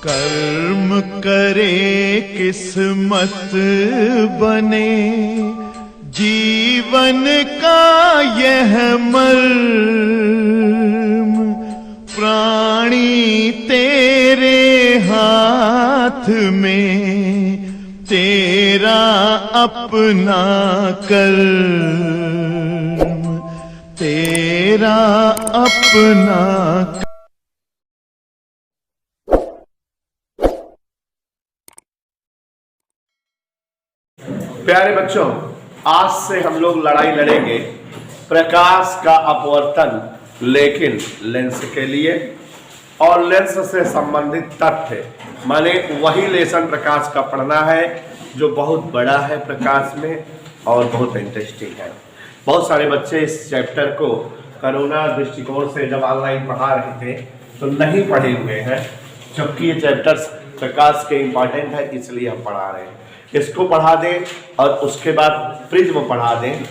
कर्म करे किस्मत बने, जीवन का यह मर्म, प्राणी तेरे हाथ में, तेरा अपना कर्म, तेरा अपना। प्यारे बच्चों, आज से हम लोग लड़ाई लड़ेंगे प्रकाश का अपवर्तन, लेकिन लेंस के लिए और लेंस से संबंधित तथ्य, माने वही लेसन प्रकाश का पढ़ना है जो बहुत बड़ा है प्रकाश में और बहुत इंटरेस्टिंग है। बहुत सारे बच्चे इस चैप्टर को कोरोना दृष्टिकोण से जब ऑनलाइन पढ़ा रहे थे तो नहीं पढ़े हुए हैं, जबकि ये चैप्टर्स प्रकाश के इम्पॉर्टेंट है, इसलिए हम पढ़ा रहे हैं। इसको पढ़ा दें और उसके बाद प्रिज्म पढ़ा दें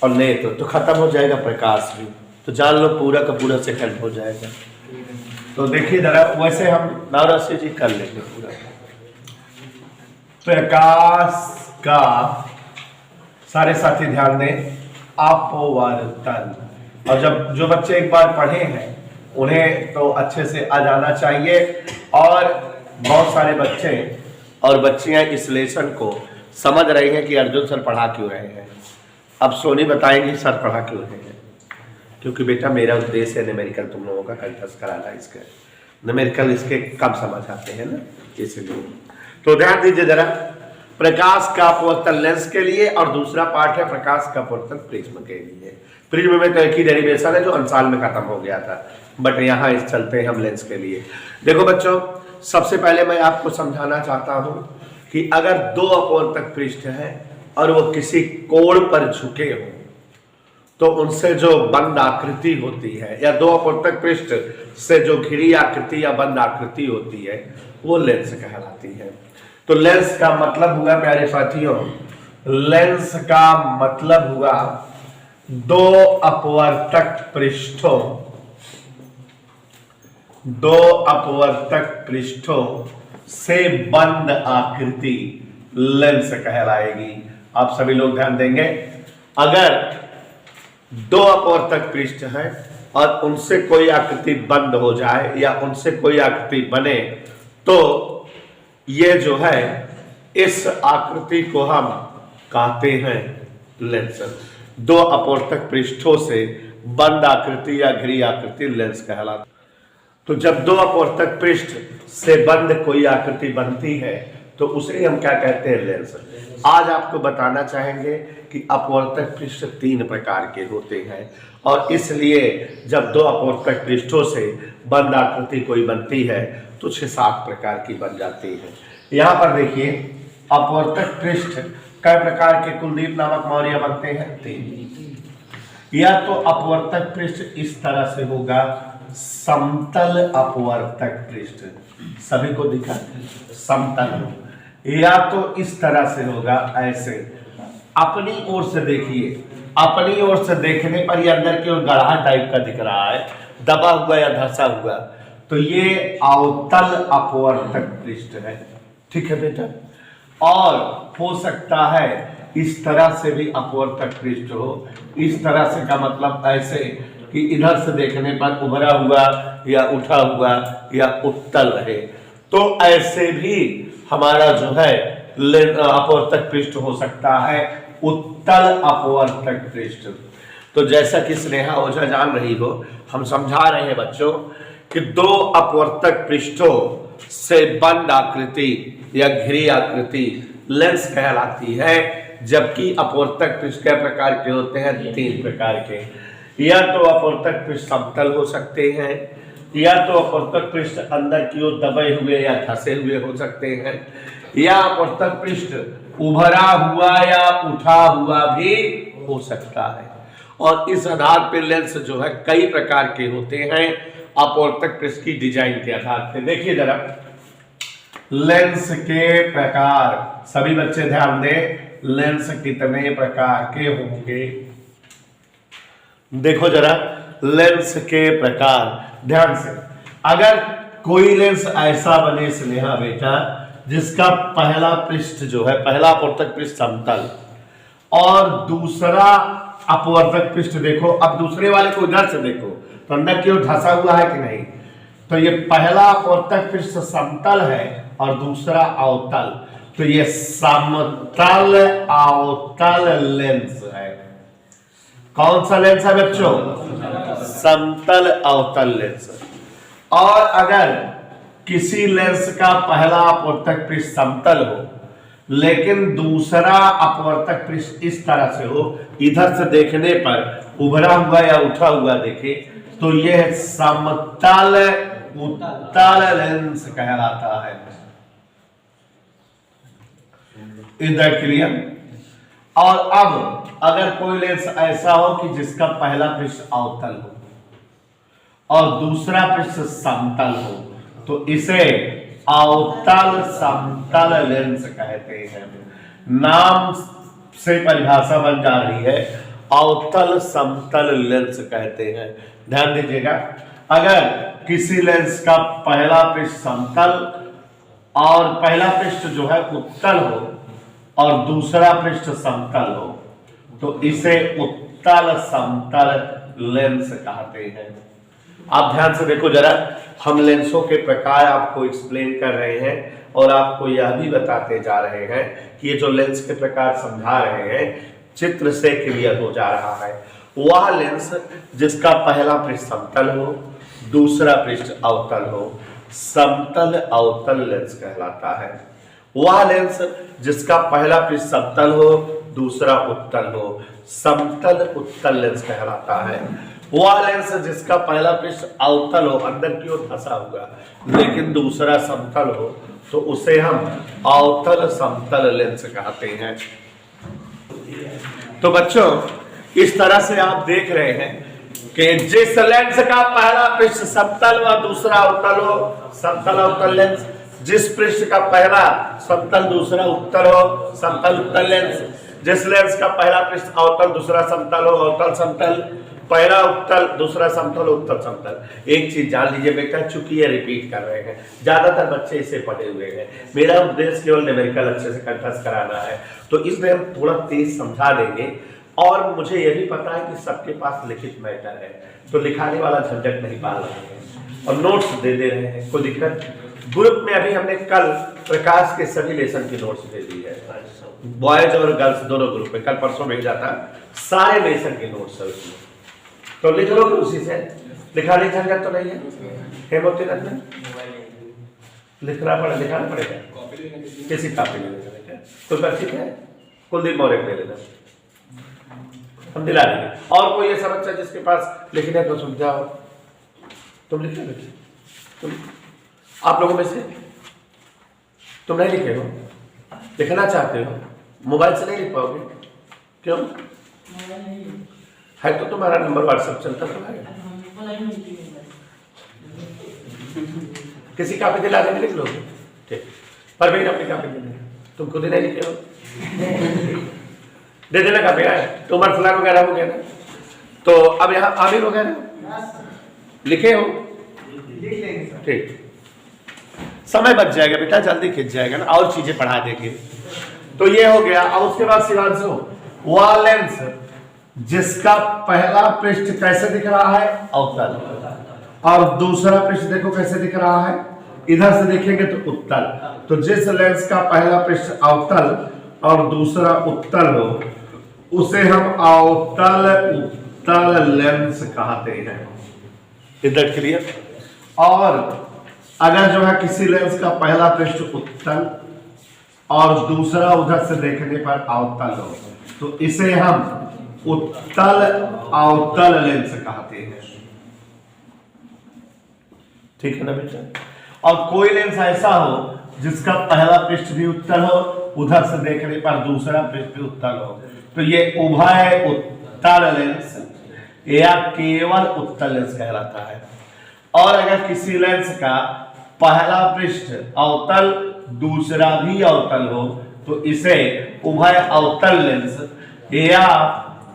और नेत्र, तो खत्म हो जाएगा प्रकाश भी। तो जान लो पूरा का पूरा सेकंड हो जाएगा। तो देखिए जरा, वैसे हम नवरस्य जी कर लेंगे पूरा। प्रकाश का, सारे साथी ध्यान दें, अपवर्तन। और जब जो बच्चे एक बार पढ़े हैं उन्हें तो अच्छे से आ जाना चाहिए, और बहुत सारे बच्चे और बच्चियां इस लेसन को समझ रही हैं कि अर्जुन सर पढ़ा क्यों रहे हैं। अब सोनी बताएंगी सर पढ़ा क्यों रहे हैं, क्योंकि बेटा मेरा उद्देश्य है न्यूमेरिकल तुम लोगों का कंठस्थ कराना। इसके न्यूमेरिकल इसके कम समझ आते हैं ना, इसलिए। तो ध्यान दीजिए जरा, प्रकाश का अपवर्तन लेंस के लिए और दूसरा पार्ट है प्रकाश का अपवर्तन प्रिज्म के लिए। प्रिज्म में तो एक ही डेरिवेशन है जो अंसाल में खत्म हो गया था, बट यहाँ इस चलते हैं हम लेंस के लिए। देखो बच्चों, सबसे पहले मैं आपको समझाना चाहता हूं कि अगर दो अपवर्तक पृष्ठ हैं और वो किसी कोण पर झुके हों तो उनसे जो बंद आकृति होती है, या दो अपवर्तक पृष्ठ से जो घिरी आकृति या बंद आकृति होती है, वो लेंस कहलाती है। तो लेंस का मतलब हुआ प्यारे साथियों, लेंस का मतलब हुआ दो अपवर्तक पृष्ठों, दो अपवर्तक पृष्ठों से बंद आकृति लेंस कहलाएगी। आप सभी लोग ध्यान देंगे, अगर दो अपवर्तक पृष्ठ हैं और उनसे कोई आकृति बंद हो जाए या उनसे कोई आकृति बने, तो ये जो है इस आकृति को हम कहते हैं लेंस। दो अपवर्तक पृष्ठों से बंद आकृति या घिरी आकृति लेंस कहलाती। तो जब दो अपवर्तक पृष्ठ से बंद कोई आकृति बनती है तो उसे हम क्या कहते हैं, लेंस। आज आपको बताना चाहेंगे कि अपवर्तक पृष्ठ तीन प्रकार के होते हैं, और इसलिए जब दो अपवर्तक पृष्ठों से बंद आकृति कोई बनती है तो 6-7 प्रकार की बन जाती है। यहाँ पर देखिए, अपवर्तक पृष्ठ कई प्रकार के कुलदीप नामक मौर्य बनते हैं, 3। या तो अपवर्तक पृष्ठ इस तरह से होगा, समतल अपवर्तक पृष्ठ, सभी को दिखा समतल। या तो इस तरह से होगा, ऐसे अपनी ओर से देखिए, अपनी ओर से देखने पर ये अंदर की ओर गढ़ा टाइप का दिख रहा है, दबा हुआ या धंसा हुआ, तो ये अवतल अपवर्तक पृष्ठ है। ठीक है बेटा। और हो सकता है इस तरह से भी अपवर्तक पृष्ठ हो, इस तरह से का मतलब ऐसे कि इधर से देखने पर उभरा हुआ या उठा हुआ या उत्तल रहे, तो ऐसे भी हमारा जो है अपवर्तक पृष्ठ हो सकता है, उत्तल अपवर्तक पृष्ठ। तो जैसा कि स्नेहा ओझा जान रही हो, हम समझा रहे हैं बच्चों कि दो अपवर्तक पृष्ठों से बंद आकृति या घिरी आकृति लेंस कहलाती है, जबकि अपवर्तक पृष्ठ के प्रकार के होते हैं, 3 प्रकार के। या तो अपवर्तक पृष्ठ समतल हो सकते हैं, या तो अपवर्तक पृष्ठ अंदर की ओर दबे हुए या धंसे हुए हो सकते हैं, या अपवर्तक पृष्ठ उभरा हुआ या उठा हुआ भी हो सकता है। और इस आधार पर लेंस जो है कई प्रकार के होते हैं अपवर्तक पृष्ठ की डिजाइन के आधार पर। देखिए जरा, लेंस के प्रकार, सभी बच्चे ध्यान दें, लेंस कितने प्रकार के होंगे। देखो जरा, लेंस के प्रकार ध्यान से, अगर कोई लेंस ऐसा बने स्नेहा बेटा जिसका पहला पृष्ठ जो है, पहला अपवर्तक पृष्ठ समतल और दूसरा अपवर्तक पृष्ठ देखो, अब दूसरे वाले को इधर से देखो तो अंदर की ओर धंसा हुआ है कि नहीं, तो ये पहला अपवर्तक पृष्ठ समतल है और दूसरा अवतल, तो ये समतल अवतल लेंस है। कौन सा लेंस है बच्चों? समतल अवतल लेंस। और अगर किसी लेंस का पहला अपवर्तक पृष्ठ समतल हो लेकिन दूसरा अपवर्तक पृष्ठ इस तरह से हो, इधर से देखने पर उभरा हुआ या उठा हुआ देखे, तो यह समतल उत्तल लेंस कहलाता है। इधर क्लियर। और अब अगर कोई लेंस ऐसा हो कि जिसका पहला पृष्ठ अवतल हो और दूसरा पृष्ठ समतल हो, तो इसे अवतल समतल लेंस कहते हैं। नाम से परिभाषा बन जा रही है, अवतल समतल लेंस कहते हैं। ध्यान दीजिएगा, अगर किसी लेंस का पहला पृष्ठ समतल और पहला पृष्ठ जो है उत्तल हो और दूसरा पृष्ठ समतल हो, तो इसे उत्तल समतल लेंस कहते हैं। आप ध्यान से देखो जरा, हम लेंसों के प्रकार आपको एक्सप्लेन कर रहे हैं और आपको यह भी बताते जा रहे हैं कि ये जो लेंस के प्रकार समझा रहे हैं चित्र से क्लियर हो जा रहा है। वह लेंस जिसका पहला पृष्ठ समतल हो, दूसरा पृष्ठ अवतल हो, समतल अवतल लेंस कहलाता है। वह लेंस जिसका पहला पृष्ठ समतल हो, दूसरा उत्तल हो, समतल उत्तल लेंस कहलाता है। वह लेंस जिसका पहला पृष्ठ अवतल हो, अंदर की ओर धंसा हुआ, लेकिन दूसरा समतल हो, तो उसे हम अवतल समतल लेंस कहते हैं। तो बच्चों, इस तरह से आप देख रहे हैं कि जिस लेंस का पहला पृष्ठ समतल व दूसरा अवतल हो, समतल अवतल लेंस। जिस पृष्ठ का पहला समतल दूसरा उत्तल हो, समतल उत्तल लेंस। जिस लेंस का पहला पृष्ठ अवतल दूसरा समतल हो, अवतल समतल। पहला उत्तल दूसरा समतल उत्तल समतल। एक चीज जान लीजिए बेटा, चूंकि ये रिपीट कर रहे हैं, ज्यादातर बच्चे इसे पढ़े हुए हैं, मेरा उद्देश्य केवल न्यूमेरिकल अच्छे से कंठस्थ कराना है, तो इसमें हम थोड़ा तेज समझा देंगे। और मुझे यह भी पता है कि सबके पास लिखित मैटर है, तो लिखाने वाला झंझट नहीं पाल रहे हैं और नोट्स दे दे रहे हैं, कोई दिक्कत। ग्रुप में अभी हमने कल प्रकाश के सभी लेसन की नोट्स दे दी है, बॉयज और गर्ल्स दोनों ग्रुप में, कल परसों भेजा था, सारे लेसन की नोट्स है उसमें, तो लिख लो उसी से, लिखाने झंझट तो नहीं है। हेमोती रंजन लिखाना पड़ेगा, किसी कॉपी में लिखना है, कोई पर्ची है, कुलदीप मौर्य ले लेना, हम दिला देंगे। और कोई ऐसा बच्चा जिसके पास लिखने को सुविधा हो, तुम लिखे बेटे, तुम आप लोगों में से तुम नहीं लिखे हो, लिखना चाहते हो, मोबाइल से नहीं लिख पाओगे, क्यों? है तो तुम्हारा नंबर व्हाट्सएप चलता तो है, किसी कापी दिला देंगे, लिख लोगे, ठीक। पर भाई अपनी कापी दे देना, तुम खुद ही नहीं लिखे हो, दे देना कापी है। तो उमर फलान वगैरह हो गया ना, तो अब यहाँ आमिर वगैरह लिखे हो, ठीक, समय बच जाएगा बेटा, जल्दी खिंच जाएगा ना, और चीजें पढ़ा देंगे। तो ये हो गया। अब उसके बाद शिवांशु, वह लेंस जिसका पहला पृष्ठ कैसे दिख रहा है? अवतल, और दूसरा पृष्ठ देखो कैसे दिख रहा है, इधर से देखेंगे तो उत्तल। तो जिस लेंस का पहला पृष्ठ अवतल और दूसरा उत्तल हो, उसे हम अवतल उत्तल लेंस कहते हैं। इधर क्लियर। और अगर जो है किसी लेंस का पहला पृष्ठ उत्तल और दूसरा उधर से देखने पर अवतल हो, तो इसे हम उत्तल अवतल लेंस कहते हैं। ठीक है ना बेटा। और कोई लेंस ऐसा हो जिसका पहला पृष्ठ भी उत्तल हो, उधर से देखने पर दूसरा पृष्ठ भी उत्तल हो, तो ये उभय उत्तल लेंस या केवल उत्तल लेंस कहलाता है। और अगर किसी लेंस का पहला पृष्ठ अवतल दूसरा भी अवतल हो, तो इसे उभय अवतल लेंस या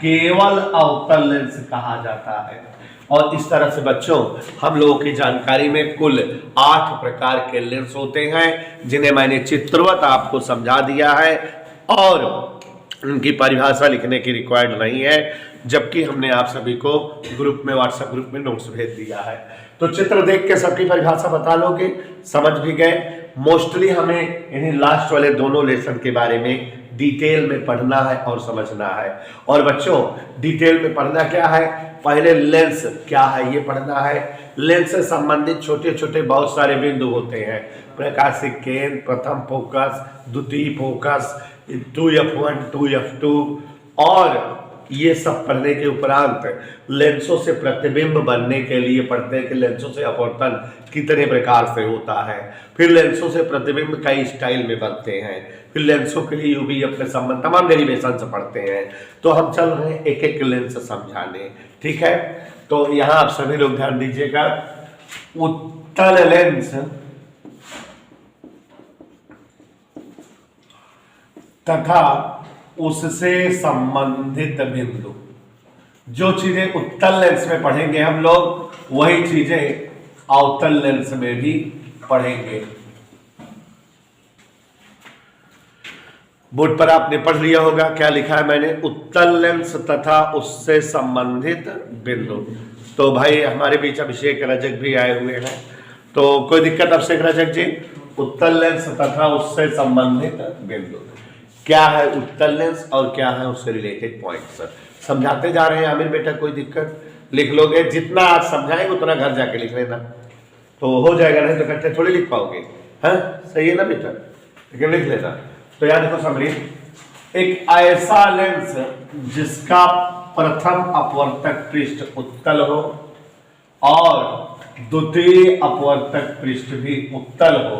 केवल अवतल लेंस कहा जाता है। और इस तरह से बच्चों हम लोगों की जानकारी में कुल 8 प्रकार के लेंस होते हैं, जिन्हें मैंने चित्रवत आपको समझा दिया है और उनकी परिभाषा लिखने की रिक्वायर्ड नहीं है, जबकि हमने आप सभी को ग्रुप में, व्हाट्सएप ग्रुप में नोट्स भेज दिया है। तो चित्र देख के सबकी परिभाषा बता लोगे, समझ भी गए। मोस्टली हमें इन्हीं लास्ट वाले दोनों लेसन के बारे में डिटेल में पढ़ना है और समझना है। और बच्चों डिटेल में पढ़ना क्या है, पहले लेंस क्या है ये पढ़ना है। लेंस से संबंधित छोटे छोटे बहुत सारे बिंदु होते हैं, प्रकाशिक केंद्र, प्रथम फोकस, द्वितीय फोकस, 2f1, 2f2, और ये सब पढ़ने के उपरांत लेंसों से प्रतिबिंब बनने के लिए पढ़ते हैं कि लेंसों से अपवर्तन कितने प्रकार से होता है। फिर लेंसों से प्रतिबिंब कई स्टाइल में बनते हैं। फिर लेंसों के लिए यूवीएफ में संबंध तमाम डेरिवेशन से पढ़ते हैं। तो हम चल रहे हैं एक एक लेंस समझाने, ठीक है। तो यहाँ आप सभी लोग ध्यान दीजिएगा, उत्तल लेंस तथा उससे संबंधित बिंदु, जो चीजें उत्तल लेंस में पढ़ेंगे हम लोग वही चीजें अवतल लेंस में भी पढ़ेंगे। बोर्ड पर आपने पढ़ लिया होगा क्या लिखा है मैंने, उत्तल लेंस तथा उससे संबंधित बिंदु। तो भाई हमारे बीच अभिषेक रजक भी आए हुए हैं, तो कोई दिक्कत अभिषेक रजक जी? उत्तल लेंस तथा उससे संबंधित बिंदु क्या है, उत्तल लेंस और क्या है उससे रिलेटेड पॉइंट्स समझाते जा रहे हैं। आमिर बेटा कोई दिक्कत? लिख लोगे, जितना आज समझाएंगे उतना घर जाके लिख लेना, तो हो जाएगा, नहीं तो इकट्ठे थोड़ी लिख पाओगे। हाँ सही है ना बेटा, लेकिन लिख लेना। तो याद रखो समरी, एक ऐसा लेंस जिसका प्रथम अपवर्तक पृष्ठ उत्तल हो और द्वितीय अपवर्तक पृष्ठ भी उत्तल हो,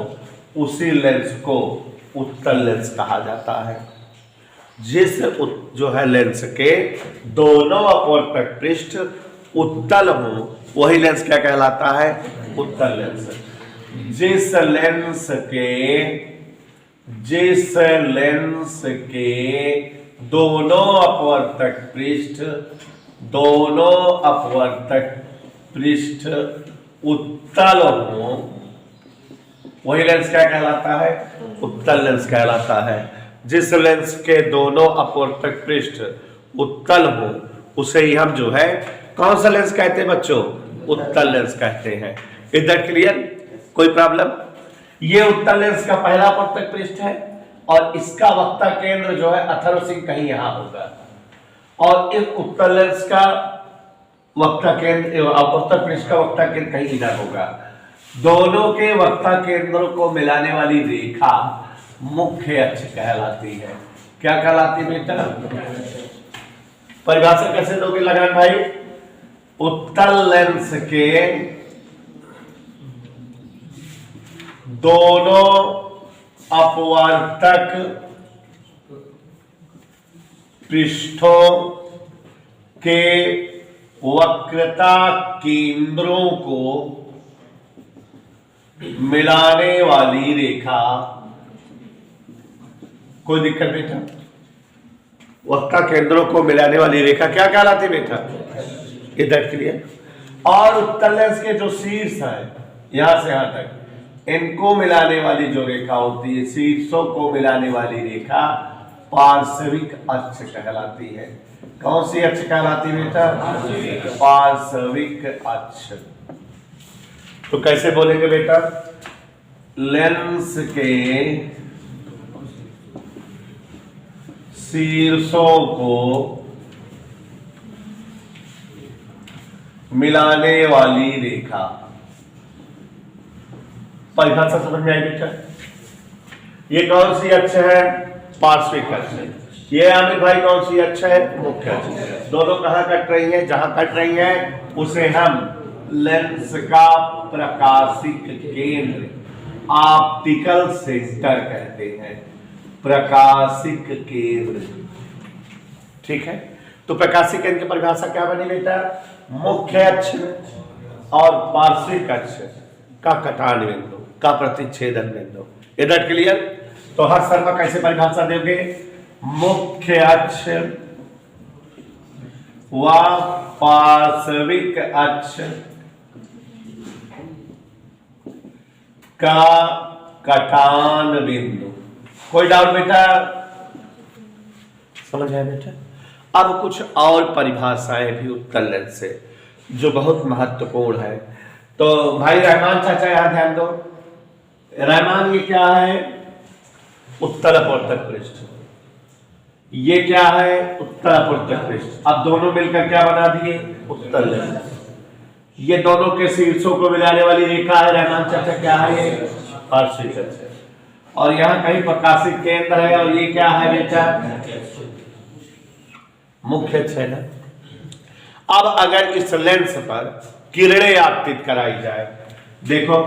उसी लेंस को उत्तल लेंस कहा जाता है। जिस जो है लेंस के दोनों अपवर्तक पृष्ठ उत्तल हो वही लेंस क्या कहलाता है, उत्तल लेंस। जिस लेंस के दोनों अपवर्तक पृष्ठ उत्तल हो वही लेंस क्या कहलाता है, उत्तल लेंस कहलाता है। जिस लेंस के दोनों अपवर्तक पृष्ठ उत्तल हो उसे ही हम जो है कौन सा लेंस कहते हैं बच्चों, उत्तल लेंस कहते हैं। Is that clear? कोई प्रॉब्लम? ये उत्तल लेंस का पहला अपवर्तक पृष्ठ है और इसका वक्ता केंद्र जो है अथर्व सिंह कहीं यहां होगा, और इस उत्तल लेंस का वक्ता केंद्र, अपवर्तक पृष्ठ का वक्ता केंद्र कहीं इधर होगा। दोनों के वक्ता केंद्रों को मिलाने वाली रेखा मुख्य अक्ष कहलाती है। क्या कहलाती है बेटा? परिभाषा कैसे दोगे लगान भाई? उत्तल लेंस के दोनों अपवर्तक पृष्ठों के वक्रता केंद्रों को मिलाने वाली रेखा। कोई दिक्कत बेटा? वक्ता केंद्रों को मिलाने वाली रेखा क्या कहलाती बेटा? इधर क्लियर। और उत्तल लेंस के जो शीर्ष है यहां से यहां तक, इनको मिलाने वाली जो रेखा होती है, शीर्षों को मिलाने वाली रेखा पार्श्विक अक्ष कहलाती है। कौन सी अक्ष कहलाती बेटा? पार्श्विक अक्ष। तो कैसे बोलेंगे बेटा? लेंस के शीर्षों को मिलाने वाली रेखा। परिभाषा समझ में आई बेटा? ये कौन सी अक्ष है? पार्श्विक अक्ष। ये आमिर भाई कौन सी अक्ष है? मुख्य अक्ष। दोनों कहां कट रही है? जहां कट रही है उसे हम लेंस का प्रकाशिक केंद्र, ऑप्टिकल सेंटर कहते हैं। प्रकाशिक केंद्र, ठीक है। तो प्रकाशिक केंद्र की परिभाषा क्या बनी बेटा? मुख्य अक्ष और पार्श्विक अक्ष का कटान बिंदु, का प्रतिच्छेदन बिंदु। इधर क्लियर? तो हर शर्मा कैसे परिभाषा दोगे? मुख्य अक्ष व पार्श्विक अक्ष का कटान बिंदु। कोई डाउट बेटा? समझ आया बेटा? अब कुछ और परिभाषाएं भी उत्तल लेंस से जो बहुत महत्वपूर्ण है। तो भाई रहमान चाचा यहां ध्यान दो। रहमान ये क्या है? उत्तल अपवर्तक पृष्ठ। ये क्या है? उत्तल अपवर्तक पृष्ठ। अब दोनों मिलकर क्या बना दिए? उत्तल लेंस। ये दोनों के शीर्षों को मिलाने वाली रेखा है रहमान चाचा, क्या है ये? पार्श्विक अक्ष है। और यहाँ कहीं प्रकाशित केंद्र है, और ये क्या है बेटा? मुख्य अक्ष है ना। अब अगर इस लेंस पर किरणें आपतित कराई जाए, देखो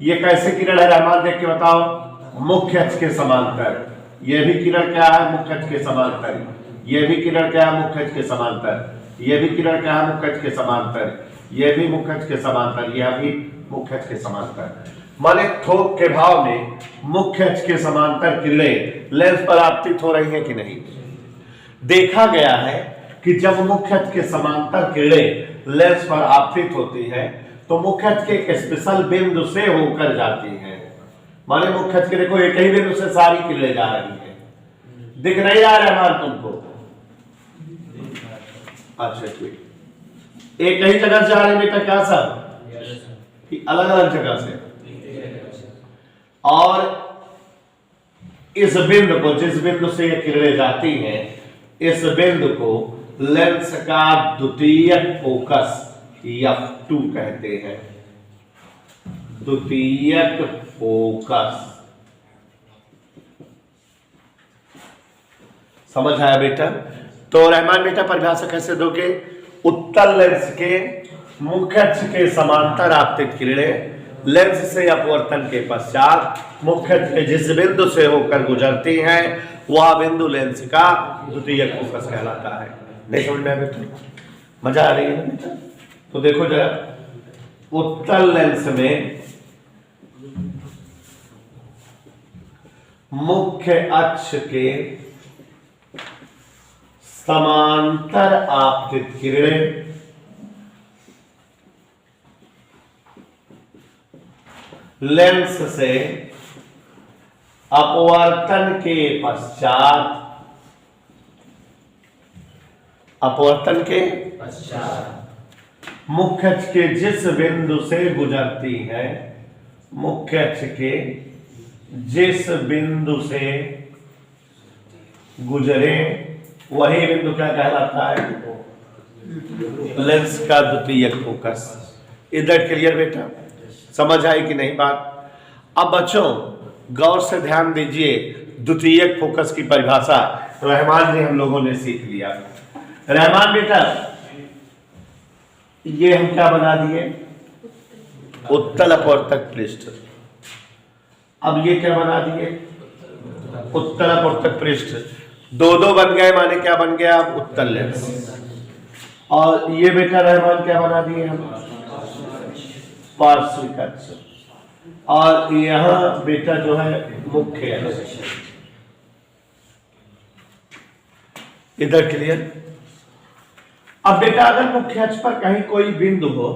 ये कैसे किरण है रहमान, देख के बताओ। मुख्य अक्ष के समांतर। ये भी किरण क्या है? मुख्य अक्ष के समांतर। ये भी किरण क्या है? मुख्य अक्ष के समांतर। ये भी किरण क्या है? मुख्य अक्ष के समांतर। ये भी मुख्य अक्ष के समांतर। यह भी मुख्य अक्ष के समांतर। माने थोक के भाव में मुख्य अक्ष के समांतर किरणें लेंस पर आपतित हो रही हैं कि नहीं? देखा गया है कि जब मुख्य अक्ष के समांतर किरणें लेंस पर आपतित होती है तो मुख्य अक्ष के एक स्पेशल बिंदु से होकर जाती है। माने मुख्य अक्ष के देखो एक ही बिंदु से सारी किरणें जा रही है। दिख नहीं रहा रहमान तुमको? अच्छा ठीक। एक ही जगह से जा रहे बेटा क्या सब? कि अलग अलग जगह से? और इस बिंदु को, जिस बिंदु से ये किरणें जाती हैं, इस बिंदु को लेंस का द्वितीयक फोकस F2 कहते हैं। द्वितीयक फोकस। समझ आया बेटा? तो रहमान बेटा परिभाषा कैसे दोगे? उत्तल लेंस के मुख्य अक्ष के समांतर आपतित किरणें लेंस से अपवर्तन के पश्चात मुख्य अक्ष के जिस बिंदु से होकर गुजरती हैं वह बिंदु लेंस का द्वितीयक फोकस कहलाता है। नहीं समझ में आया बेटा? मजा आ रही है ना बेटा? तो देखो जरा, उत्तल लेंस में मुख्य अक्ष के समांतर आपतित किरणें लेंस से अपवर्तन के पश्चात मुख्य अक्ष के जिस बिंदु से गुजरती है, मुख्य अक्ष के जिस बिंदु से गुजरे वही बिंदु क्या कहलाता है? लेंस का द्वितीयक फोकस। इधर क्लियर बेटा? समझ आई कि नहीं बात? अब बच्चों गौर से ध्यान दीजिए। द्वितीयक फोकस की परिभाषा रहमान ने हम लोगों ने सीख लिया। रहमान बेटा ये हम क्या बना दिए? उत्तल अपवर्तक पृष्ठ। अब ये क्या बना दिए? उत्तल अपवर्तक पृष्ठ। दो दो बन गए, माने क्या बन गया? उत्तल लेंस। और ये बेटा रहमान क्या बना दिए हम? पार्श्विक अक्ष। और यहां बेटा जो है मुख्य अक्ष। इधर क्लियर? अब बेटा अगर मुख्य अक्ष पर कहीं कोई बिंदु हो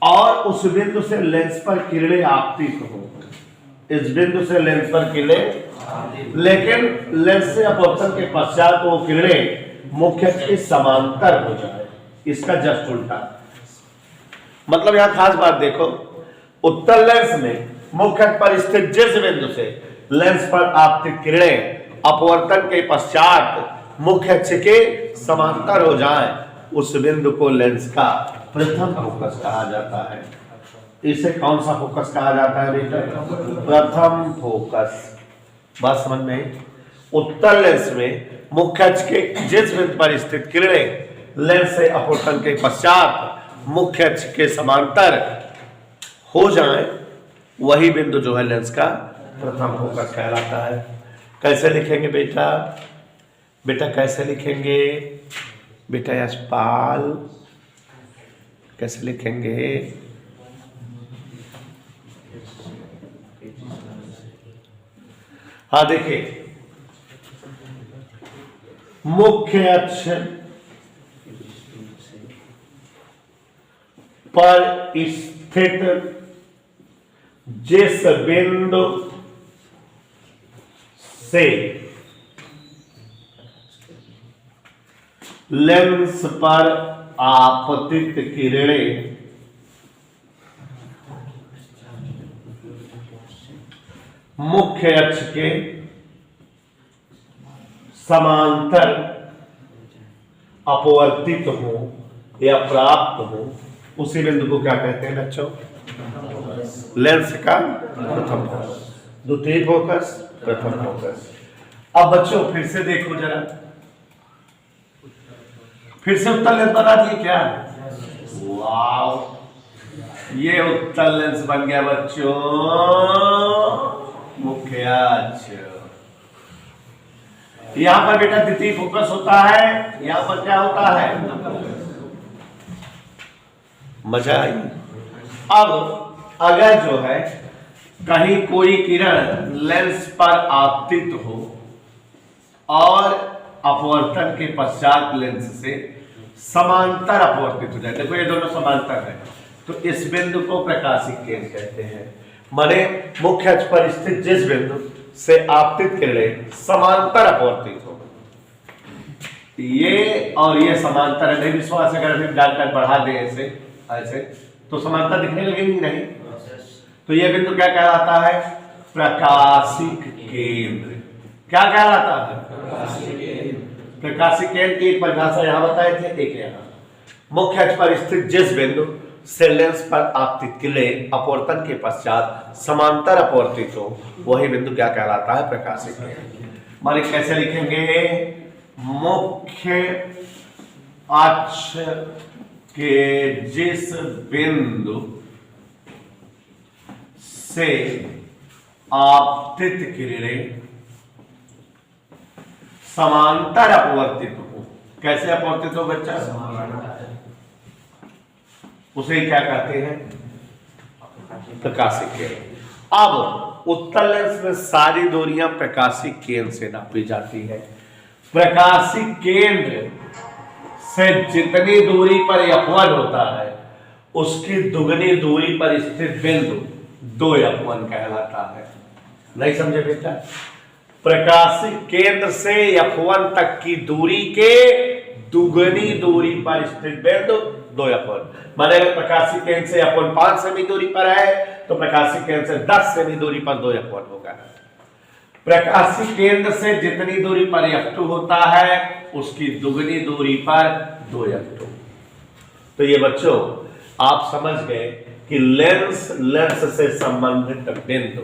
और उस बिंदु से लेंस पर किरणें आपतित हो, इस बिंदु से लेंस पर किरणें, लेकिन लेंस से अपवर्तन के पश्चात वो किरणें मुख्य अक्ष के समांतर हो जाए, इसका जस्ट उल्टा। मतलब यहां खास बात देखो, उत्तल लेंस में मुख्य अक्ष पर स्थित जिस बिंदु से लेंस पर आपतित किरणें अपवर्तन के पश्चात मुख्य अक्ष के समांतर हो जाए, उस बिंदु को लेंस का प्रथम फोकस कहा जाता है। इसे कौन सा फोकस कहा जाता है बेटा? प्रथम फोकस। बात समझ में? उत्तल लेंस में मुख्य अक्ष के जिस बिंदु पर स्थित किरणें लेंस से अपवर्तन के पश्चात मुख्य अक्ष के समांतर हो जाए, वही बिंदु जो है लेंस का प्रथम फोकस कहलाता है। कैसे लिखेंगे बेटा? बेटा कैसे लिखेंगे बेटा? यशपाल कैसे लिखेंगे? हाँ देखिए, मुख्य अक्ष पर स्थित जिस बिंदु से लेंस पर आपतित किरणें मुख्य अक्ष के समांतर अपवर्तित हो या प्राप्त हो, उसी बिंदु को क्या कहते हैं बच्चों? लेंस का प्रथम फोकस, द्वितीय फोकस, प्रथम फोकस। अब बच्चों फिर से देखो जरा, फिर से उत्तल लेंस बना दिए क्या? वाव, ये उत्तल लेंस बन गया बच्चों, मुख्य अक्ष। यहां पर बेटा द्वितीय फोकस होता है, यहां पर क्या होता है? मजा आई? अब अगर जो है कहीं कोई किरण लेंस पर आपतित हो और अपवर्तन के पश्चात लेंस से समांतर अपवर्तित हो जाए, देखो ये दोनों समांतर है, तो इस बिंदु को प्रकाशिक केंद्र कहते हैं। माने मुख्य अक्ष पर स्थित जिस बिंदु से आपतित किरणें समांतर अपवर्तित हो, ये और ये समांतर है। नहीं विश्वास अगर अभी डालकर बढ़ा दें ऐसे ऐसे तो समांतर दिखने लगेंगी नहीं, तो ये बिंदु क्या कहलाता है? प्रकाशिक केंद्र। क्या कहलाता है? प्रकाशिक केंद्र की एक परिभाषा यहां बताए थे, एक यहां। मुख्य अक्ष पर स्थित जिस बिंदु से लेंस पर आपतित किरणें अपवर्तन के पश्चात समांतर अपवर्तित हो, वही बिंदु क्या कहलाता है? प्रकाशिक केंद्र। माने कैसे लिखेंगे? मुख्य अक्ष के जिस बिंदु से आपतित किरणें समांतर अपवर्तित हो, कैसे अपवर्तित हो बच्चा? उसे क्या कहते हैं? प्रकाशिक केंद्र। अब उत्तल लेंस में सारी दूरियां प्रकाशिक केंद्र से नापी जाती है। प्रकाशिक केंद्र से जितनी दूरी पर F1 होता है, उसकी दुगनी दूरी पर स्थित बिंदु 2F1 कहलाता है। नहीं समझे बेटा? प्रकाशिक केंद्र से F1 तक की दूरी के दुगनी दूरी पर स्थित बिंदु 2F1। माने अगर प्रकाशिक केंद्र से F1 5 सेमी दूरी पर है, तो प्रकाशिक केंद्र से 10 सेमी दूरी पर 2F1 होगा। प्रकाशिक केंद्र से जितनी दूरी पर F2 होता है, उसकी दुगनी दूरी पर 2F2। तो ये बच्चों आप समझ गए कि लेंस से संबंधित बिंदु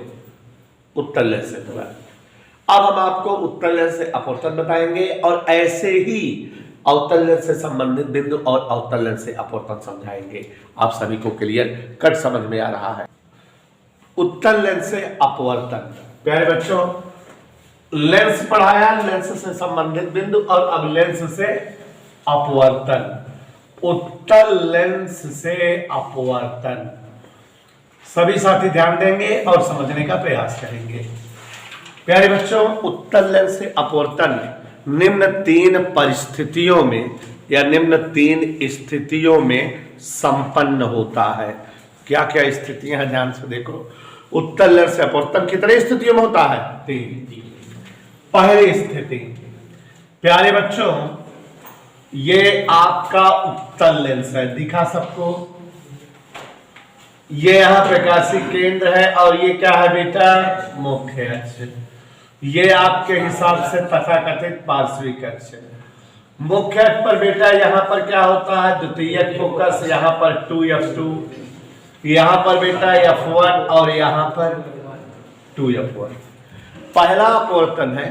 उत्तल लेंस से जुड़ा। अब हम आपको उत्तल लेंस से अपवर्तन बताएंगे और ऐसे ही अवतल लेंस से संबंधित बिंदु और अवतल लेंस से अपवर्तन समझाएंगे। आप सभी को क्लियर कट समझ में आ रहा है? उत्तल लेंस से अपवर्तन। प्यारे बच्चों, लेंस पढ़ाया, लेंस से संबंधित बिंदु, और अब लेंस से अपवर्तन। उत्तल लेंस से अपवर्तन सभी साथी ध्यान देंगे और समझने का प्रयास करेंगे। प्यारे बच्चों, उत्तल लेंस से अपवर्तन निम्न 3 परिस्थितियों में या निम्न 3 स्थितियों में संपन्न होता है। क्या क्या स्थितियां हैं? ध्यान से देखो। उत्तल लेंस से अपवर्तन कितने स्थितियों में होता है? 3। पहली स्थिति, प्यारे बच्चों, ये आपका उत्तल लेंस है, दिखा सबको। ये यहां प्रकाशिक केंद्र है और ये क्या है बेटा? मुख्य अक्ष। ये आपके हिसाब से तथाकथित पार्श्विक अक्ष। मुख्य अक्ष पर बेटा यहां पर क्या होता है? द्वितीयक फोकस। यहां पर 2F2, यहां पर बेटा F1 और यहां पर 2F1। पहला अपवर्तन है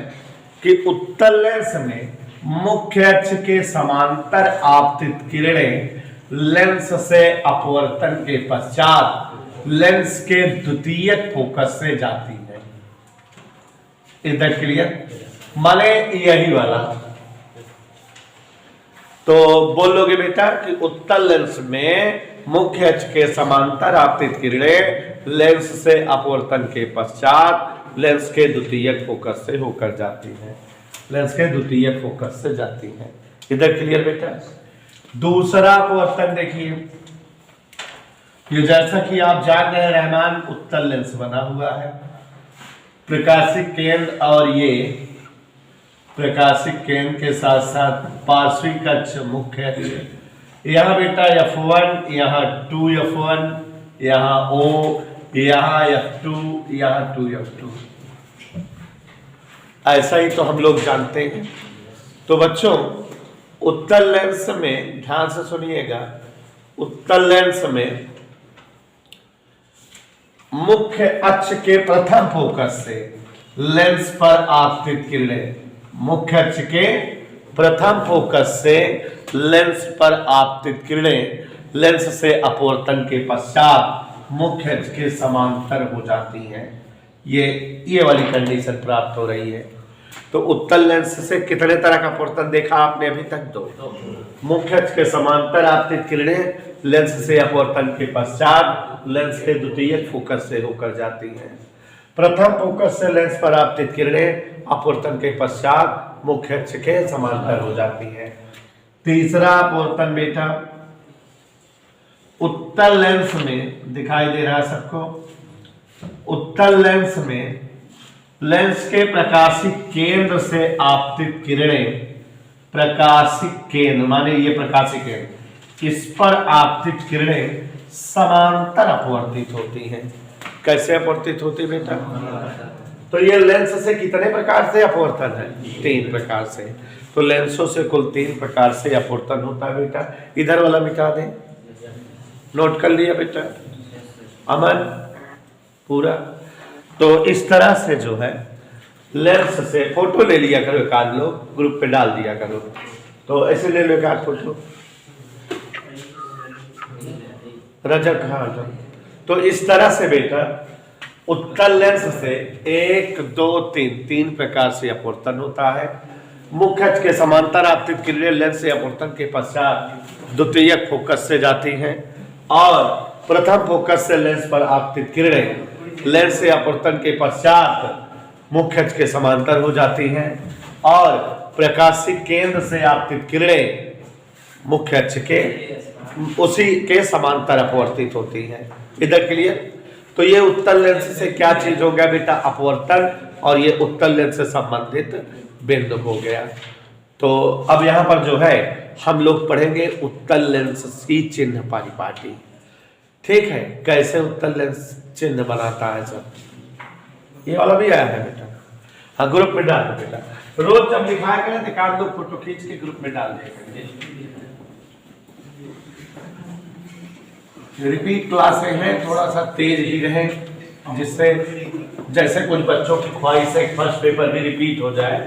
कि उत्तल लेंस में मुख्य अक्ष के समांतर आपतित किरणें लेंस से अपवर्तन के पश्चात लेंस के द्वितीयक फोकस से जाती है। इधर क्लियर? माने यही वाला। तो बोलोगे बेटा कि उत्तल लेंस में मुख्य अक्ष के समांतर आपतित किरणें लेंस से अपवर्तन के पश्चात लेंस के द्वितीयक फोकस से होकर जाती है, लेंस के द्वितीयक फोकस से जाती है। इधर क्लियर बेटा? दूसरा अपवर्तन देखिए, ये जैसा कि आप जान रहे हैं रहमान उत्तल लेंस बना हुआ है, प्रकाशिक केंद्र, और ये प्रकाशिक केंद्र के साथ साथ पार्श्विक अक्ष मुख्य अक्ष। यहाँ बेटा F1, यहाँ 2F1, यहाँ O, यहाँ F2, यहाँ 2F2। ऐसा ही तो हम लोग जानते हैं। तो बच्चों उत्तल लेंस में ध्यान से सुनिएगा, उत्तल लेंस में मुख्य अक्ष के प्रथम फोकस से लेंस पर आपतित किरणें, मुख्य अक्ष के प्रथम फोकस से लेंस पर आपतित किरणें लेंस से अपवर्तन के पश्चात मुख्य अक्ष के समांतर हो जाती हैं। ये वाली कंडीशन प्राप्त हो रही है। तो उत्तल लेंस से कितने तरह का अपवर्तन देखा आपने अभी तक? दो। मुख्य अक्ष के समांतर आपतित किरणें लेंस से अपवर्तन के पश्चात लेंस के द्वितीयक फोकस से होकर जाती हैं। प्रथम फोकस से लेंस पर आपतित किरणें अपवर्तन के पश्चात मुख्य अक्ष के समांतर हो जाती हैं। तीसरा अपवर्तन बेटा उत्तल लेंस में दिखाई दे रहा है सबको। उत्तल लेंस में लेंस के प्रकाशिक केंद्र से आपतित किरणें, प्रकाशिक केंद्र माने ये प्रकाशिक केंद्र, इस पर आपतित किरणें समांतर अपवर्तित होती हैं। कैसे अपवर्तित होती बेटा? तो ये लेंस से कितने प्रकार से अपवर्तन है? 3 प्रकार से। तो लेंसों से कुल 3 प्रकार से अपवर्तन होता है बेटा। इधर वाला मिटा दें, नोट कर लिया बेटा अमन पूरा। तो इस तरह से जो है लेंस से फोटो ले लिया करो, एक आध लोग ग्रुप पे डाल दिया करो। तो ऐसे ले लो एक आध फोटो, रजक। हाँ, तो इस तरह से बेटा उत्तल लेंस से 1, 2, 3 प्रकार से अपवर्तन होता है। मुख्य अक्ष के समांतर आपतित किरणें लेंस से अपवर्तन के पश्चात द्वितीयक फोकस से जाती हैं और प्रथम फोकस से लेंस पर आपतित किरणें लेंस से अपवर्तन के पश्चात मुख्य अक्ष के समांतर हो जाती हैं और प्रकाशिक केंद्र से आपतित किरणें मुख्य अक्ष के उसी के समांतर अपवर्तित होती हैं। इधर के लिए तो ये उत्तल लेंस से क्या चीज हो गया बेटा? अपवर्तन। और ये उत्तल लेंस से संबंधित बिंदु हो गया। तो अब यहाँ पर जो है हम लोग पढ़ेंगे उत्तल लेंस सी चिन्ह परिपाटी। ठीक है, कैसे उत्तल लेंस चिन्ह बनाता है सब, ये वाला भी आया है बेटा। हाँ, ग्रुप में डाल दो बेटा। रोज जब लिखाया करें तो एक दो फोटो खींच के ग्रुप में डाल देंगे। रिपीट क्लासें हैं, थोड़ा सा तेज भी रहे, जिससे जैसे कुछ बच्चों की ख्वाहिश है फर्स्ट पेपर भी रिपीट हो जाए,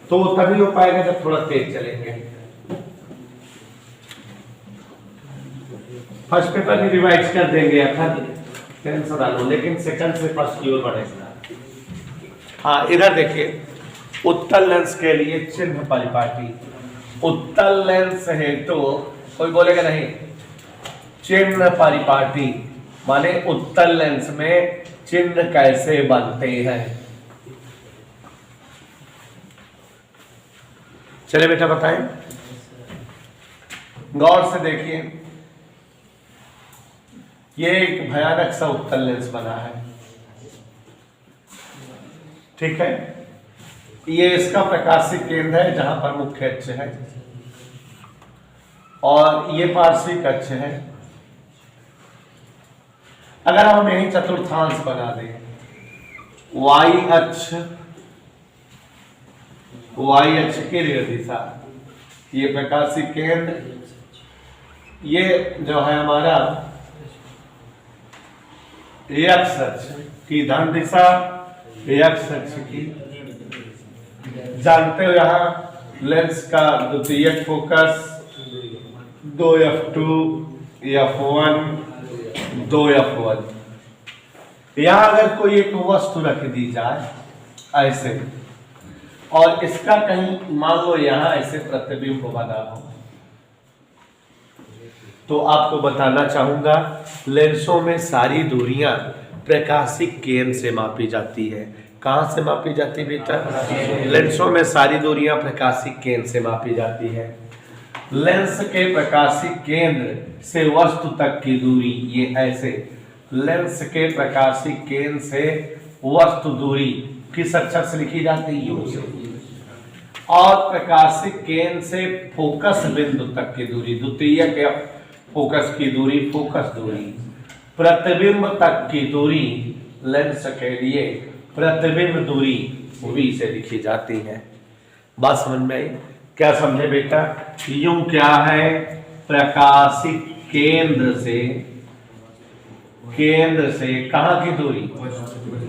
तो तभी हो पाएगा जब थोड़ा तेज चलेंगे। फर्स्ट पेपर भी रिवाइज कर देंगे, टेंशन ना लो, लेकिन सेकंड से फर्स्ट की ओर बढ़ेगा। हाँ, इधर देखिए उत्तल लेंस के लिए चिन्ह परिपाटी। उत्तल लेंस है तो कोई बोलेगा नहीं, चिन्ह परिपाटी माने उत्तल लेंस में चिन्ह कैसे बनते हैं। चलिए बेटा बताएं, गौर से देखिए। ये एक भयानक सा उत्तल लेंस बना है, ठीक है। ये इसका प्रकाशिक केंद्र है जहां पर मुख्य अक्ष है और ये पार्श्विक अक्ष है। अगर हम यही चतुर्थांश बना दें, वाई अक्ष की ऋण दिशा, ये प्रकाशिक केंद्र, ये जो है हमारा एक्स अक्ष की धन दिशा, एक्स अक्ष की, जानते हो यहां लेंस का द्वितीयक फोकस 2F2, F1, 2F1। यहां अगर कोई एक वस्तु रख दी जाए ऐसे, और इसका कहीं मान लो यहां ऐसे प्रतिबिंब बना हो, तो आपको बताना चाहूंगा लेंसों में सारी दूरियां प्रकाशिक केंद्र से मापी जाती है। कहां से मापी जाती है बेटा? लेंसों में सारी दूरियां प्रकाशिक केंद्र से मापी जाती है। लेंस के प्रकाशिक केंद्र से वस्तु तक की दूरी, ये ऐसे लेंस के प्रकाशिक केंद्र से वस्तु दूरी किस अक्षर से लिखी जाती है? यू से। और प्रकाशिक केंद्र से फोकस बिंदु तक की दूरी, द्वितीय के फोकस की दूरी फोकस दूरी, प्रतिबिंब तक की दूरी लेंस के लिए प्रतिबिंब दूरी v से लिखी जाती है। बात समझ में आई? क्या समझे बेटा? यूं क्या है? प्रकाशिक केंद्र से कहां की दूरी?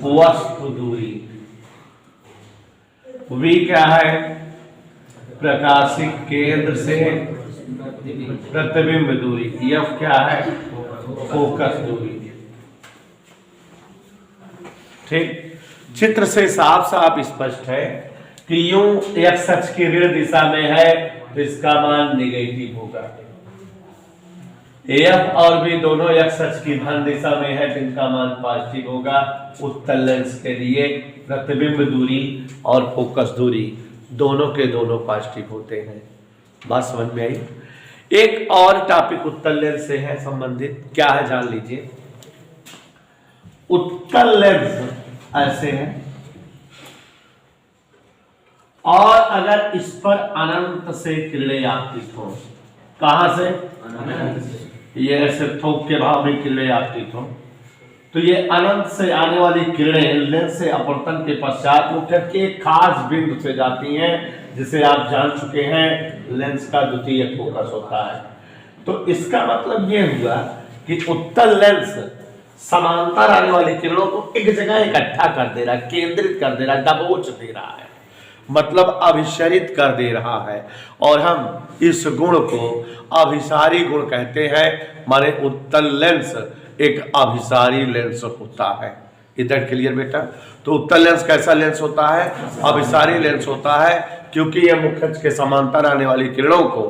वस्तु दूरी। v क्या है? प्रकाशिक केंद्र से प्रतिबिंब दूरी। f क्या है? फोकस दूरी। ठीक, चित्र से साफ साफ स्पष्ट है कि यूं x अक्ष की ऋण दिशा में है तो इसका मान नेगेटिव होगा। f और v दोनों x अक्ष की धन दिशा में है तो इनका मान पॉजिटिव होगा। उत्तल लेंस के लिए प्रतिबिंब दूरी और फोकस दूरी दोनों के दोनों पॉजिटिव होते हैं। बात समझ में आई? एक और टॉपिक उत्तल लेंस से है संबंधित, क्या है जान लीजिए। उत्तल लेंस ऐसे है और अगर इस पर अनंत से किरणें आपतित हो, कहां से? ये ऐसे थोक के भाव में किरणें आपतित हो तो ये अनंत से आने वाली किरणें लेंस से अपवर्तन के पश्चात मुख्य के एक खास बिंदु से जाती हैं जिसे आप जान चुके हैं लेंस का द्वितीय फोकस होता है। तो इसका मतलब ये हुआ कि उत्तल लेंस समांतर आने वाली किरणों को एक जगह इकट्ठा कर दे रहा है, केंद्रित कर दे रहा है, दबोच दे रहा है, मतलब अभिसरित कर दे रहा है। और हम इस गुण को अभिसारी गुण कहते हैं। माने उत्तल लेंस एक अभिसारी लेंस होता है। इधर क्लियर बेटा? तो उत्तल लेंस कैसा लेंस होता है? अभिसारी लेंस होता है, क्योंकि यह मुख्य अक्ष के समांतर आने वाली किरणों को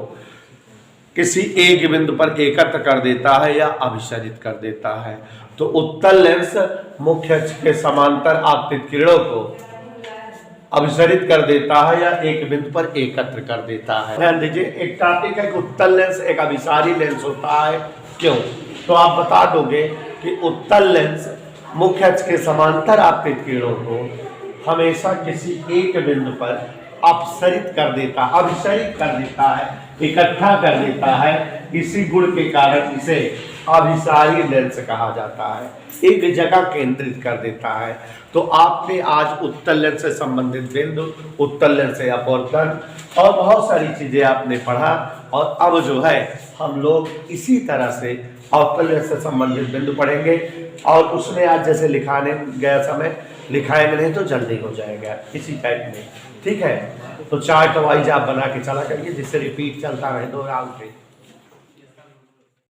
किसी एक बिंदु पर एकत्र कर देता है या अभिसरित कर देता है। तो उत्तल लेंस मुख्य अक्ष के समांतर आपतित किरणों को अभिसरित कर देता है या एक बिंदु पर एकत्र कर देता है। ध्यान दीजिए, एक टॉपिक है कि उत्तल लेंस एक अभिसारी लेंस होता है। क्यों? तो आप बता दोगे कि उत्तल लेंस मुख्य अक्ष के समांतर आपतित किरणों को हमेशा किसी एक बिंदु पर अपसरित कर देता, अभिसरित कर देता है, इकट्ठा कर देता है। इसी गुण के कारण इसे अभिसारी लेंस कहा जाता है, एक जगह केंद्रित कर देता है। तो आपने आज उत्तल लेंस से संबंधित बिंदु, उत्तल लेंस से अपवर्तन और बहुत सारी चीजें आपने पढ़ा। और अब जो है हम लोग इसी तरह से अवतल लेंस से संबंधित बिंदु पढ़ेंगे और उसमें आज जैसे लिखाने गया समय लिखाएंगे नहीं तो जल्दी हो जाएगा इसी टाइप में। ठीक है, तो चार्ट वाइज आप बना के चला करिए जिससे रिपीट चलता रहे दोहराव पे।